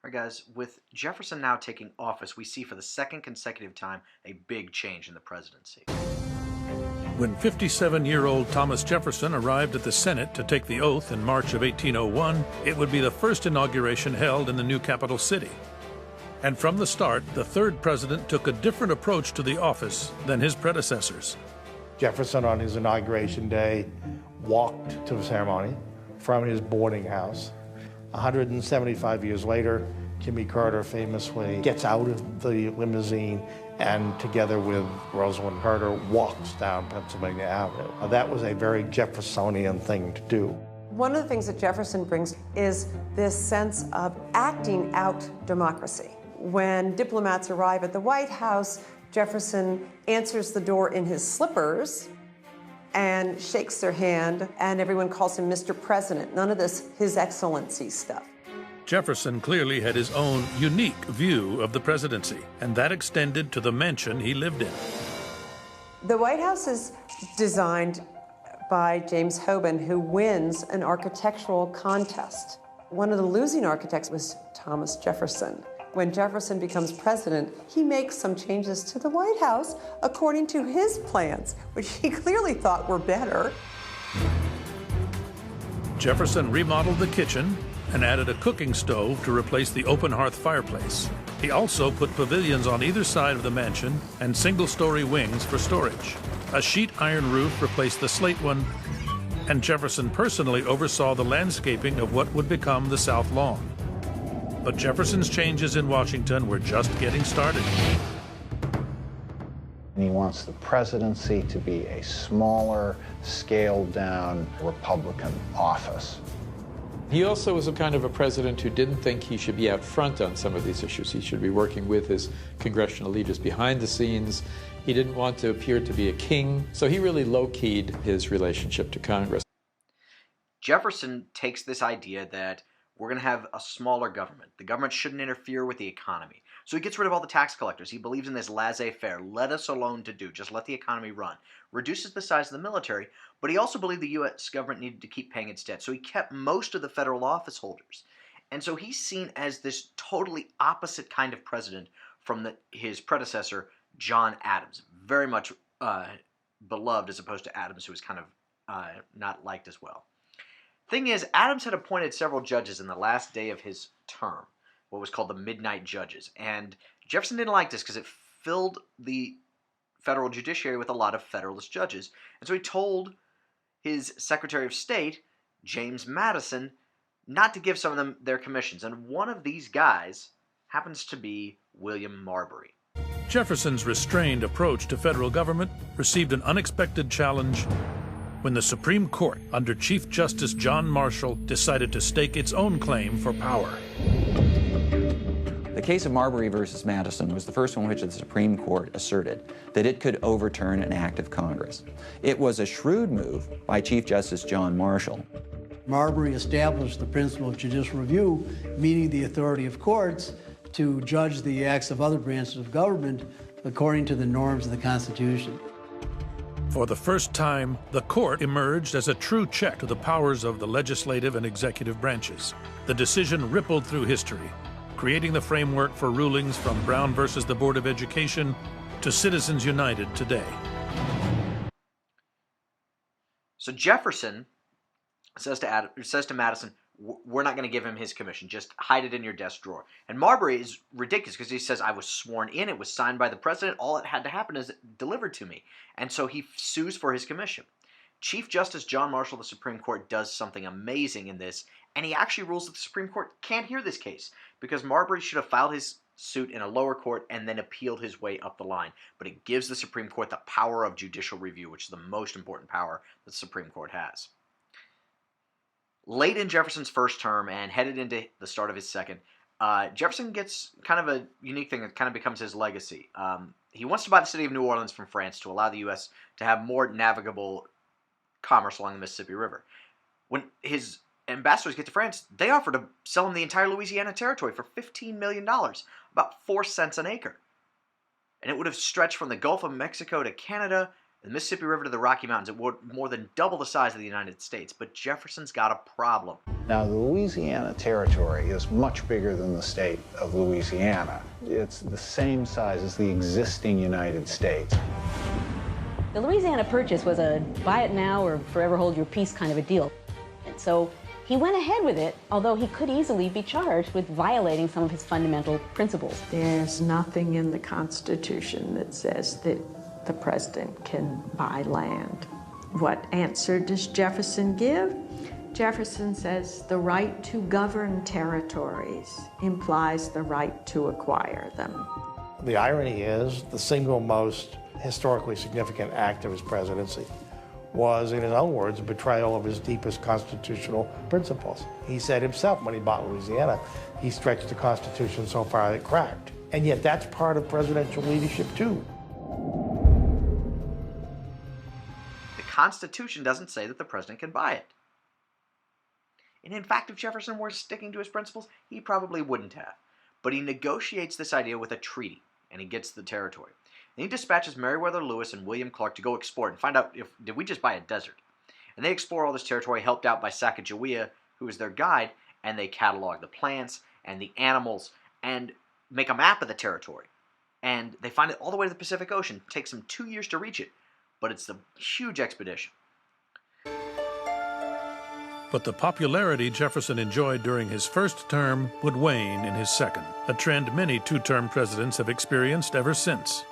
All right, guys, with Jefferson now taking office, we see for the second consecutive time a big change in the presidency. When 57-year-old Thomas Jefferson arrived at the Senate to take the oath in March of 1801, it would be the first inauguration held in the new capital city. And from the start, the third president took a different approach to the office than his predecessors. Jefferson, on his inauguration day, walked to the ceremony from his boarding house. 175 years later, Jimmy Carter famously gets out of the limousine and, together with Rosalind Carter, walks down Pennsylvania Avenue. That was a very Jeffersonian thing to do. One of the things that Jefferson brings is this sense of acting out democracy. When diplomats arrive at the White House, Jefferson answers the door in his slippers and shakes their hand, and everyone calls him Mr. President. None of this His Excellency stuff. Jefferson clearly had his own unique view of the presidency, and that extended to the mansion he lived in. The White House is designed by James Hoban, who wins an architectural contest. One of the losing architects was Thomas Jefferson. When Jefferson becomes president, he makes some changes to the White House according to his plans, which he clearly thought were better. Jefferson remodeled the kitchen and added a cooking stove to replace the open hearth fireplace. He also put pavilions on either side of the mansion and single-story wings for storage. A sheet iron roof replaced the slate one, and Jefferson personally oversaw the landscaping of what would become the South Lawn. But Jefferson's changes in Washington were just getting started. He wants the presidency to be a smaller, scaled-down Republican office. He also was a kind of a president who didn't think he should be out front on some of these issues. He should be working with his congressional leaders behind the scenes. He didn't want to appear to be a king, so he really low-keyed his relationship to Congress. Jefferson takes this idea that we're going to have a smaller government. The government shouldn't interfere with the economy. So he gets rid of all the tax collectors. He believes in this laissez-faire, let us alone to do, just let the economy run. Reduces the size of the military, but he also believed the U.S. government needed to keep paying its debt. So he kept most of the federal office holders. And so he's seen as this totally opposite kind of president from his predecessor, John Adams. Very much beloved as opposed to Adams, who was kind of not liked as well. Thing is, Adams had appointed several judges in the last day of his term, what was called the Midnight Judges. And Jefferson didn't like this because it filled the federal judiciary with a lot of Federalist judges. And so he told his Secretary of State, James Madison, not to give some of them their commissions. And one of these guys happens to be William Marbury. Jefferson's restrained approach to federal government received an unexpected challenge when the Supreme Court, under Chief Justice John Marshall, decided to stake its own claim for power. The case of Marbury versus Madison was the first one in which the Supreme Court asserted that it could overturn an act of Congress. It was a shrewd move by Chief Justice John Marshall. Marbury established the principle of judicial review, meaning the authority of courts to judge the acts of other branches of government according to the norms of the Constitution. For the first time, the court emerged as a true check to the powers of the legislative and executive branches. The decision rippled through history, creating the framework for rulings from Brown versus the Board of Education to Citizens United today. So Jefferson says to Madison, we're not going to give him his commission. Just hide it in your desk drawer. And Marbury is ridiculous because he says, I was sworn in. It was signed by the president. All that had to happen is delivered to me. And so he sues for his commission. Chief Justice John Marshall of the Supreme Court does something amazing in this, and he actually rules that the Supreme Court can't hear this case because Marbury should have filed his suit in a lower court and then appealed his way up the line. But it gives the Supreme Court the power of judicial review, which is the most important power that the Supreme Court has. Late in Jefferson's first term and headed into the start of his second, Jefferson gets kind of a unique thing that kind of becomes his legacy. He wants to buy the city of New Orleans from France to allow the U.S. to have more navigable commerce along the Mississippi River. When his ambassadors get to France, they offer to sell him the entire Louisiana Territory for $15 million, about 4 cents an acre. And it would have stretched from the Gulf of Mexico to Canada, the Mississippi River to the Rocky Mountains. It would more than double the size of the United States. But Jefferson's got a problem. Now, the Louisiana Territory is much bigger than the state of Louisiana. It's the same size as the existing United States. The Louisiana Purchase was a buy it now or forever hold your peace kind of a deal. And so he went ahead with it, although he could easily be charged with violating some of his fundamental principles. There's nothing in the Constitution that says that the president can buy land. What answer does Jefferson give? Jefferson says the right to govern territories implies the right to acquire them. The irony is the single most historically significant act of his presidency was, in his own words, a betrayal of his deepest constitutional principles. He said himself when he bought Louisiana, he stretched the Constitution so far that it cracked. And yet that's part of presidential leadership too. The Constitution doesn't say that the president can buy it. And in fact, if Jefferson were sticking to his principles, he probably wouldn't have. But he negotiates this idea with a treaty, and he gets the territory. And he dispatches Meriwether Lewis and William Clark to go explore and find out did we just buy a desert. And they explore all this territory, helped out by Sacagawea, who is their guide, and they catalog the plants and the animals and make a map of the territory. And they find it all the way to the Pacific Ocean. It takes them 2 years to reach it, but it's a huge expedition. But the popularity Jefferson enjoyed during his first term would wane in his second, a trend many two-term presidents have experienced ever since.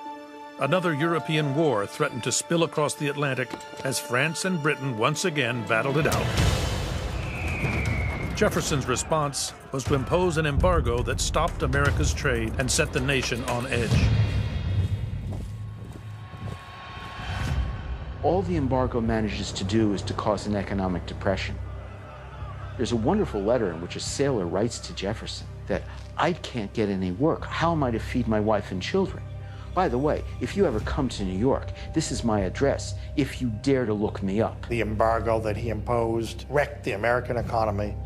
Another European war threatened to spill across the Atlantic as France and Britain once again battled it out. Jefferson's response was to impose an embargo that stopped America's trade and set the nation on edge. All the embargo manages to do is to cause an economic depression. There's a wonderful letter in which a sailor writes to Jefferson that I can't get any work. How am I to feed my wife and children? By the way, if you ever come to New York, this is my address if you dare to look me up. The embargo that he imposed wrecked the American economy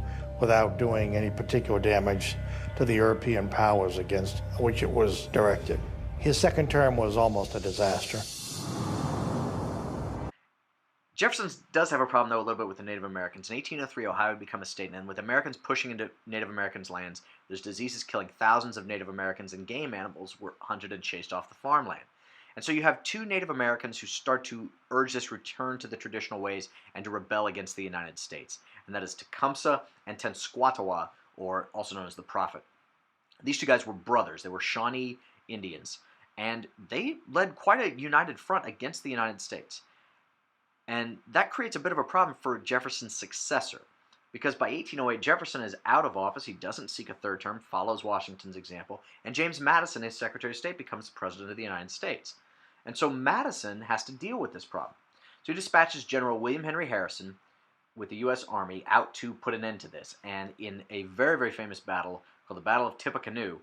without doing any particular damage to the European powers against which it was directed. His second term was almost a disaster. Jefferson does have a problem, though, a little bit with the Native Americans. In 1803, Ohio had become a state, and with Americans pushing into Native Americans' lands, there's diseases killing thousands of Native Americans, and game animals were hunted and chased off the farmland. And so you have two Native Americans who start to urge this return to the traditional ways and to rebel against the United States. And that is Tecumseh and Tenskwatawa, or also known as the Prophet. These two guys were brothers. They were Shawnee Indians, and they led quite a united front against the United States. And that creates a bit of a problem for Jefferson's successor, because by 1808, Jefferson is out of office. He doesn't seek a third term, follows Washington's example, and James Madison, his Secretary of State, becomes President of the United States. And so Madison has to deal with this problem. So he dispatches General William Henry Harrison with the U.S. Army out to put an end to this. And in a very, very famous battle called the Battle of Tippecanoe,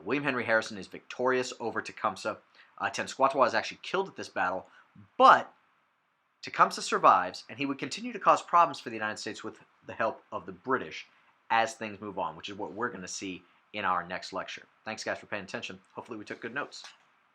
William Henry Harrison is victorious over Tecumseh. Tenskwatawa is actually killed at this battle, but Tecumseh survives, and he would continue to cause problems for the United States with the help of the British as things move on, which is what we're going to see in our next lecture. Thanks, guys, for paying attention. Hopefully we took good notes.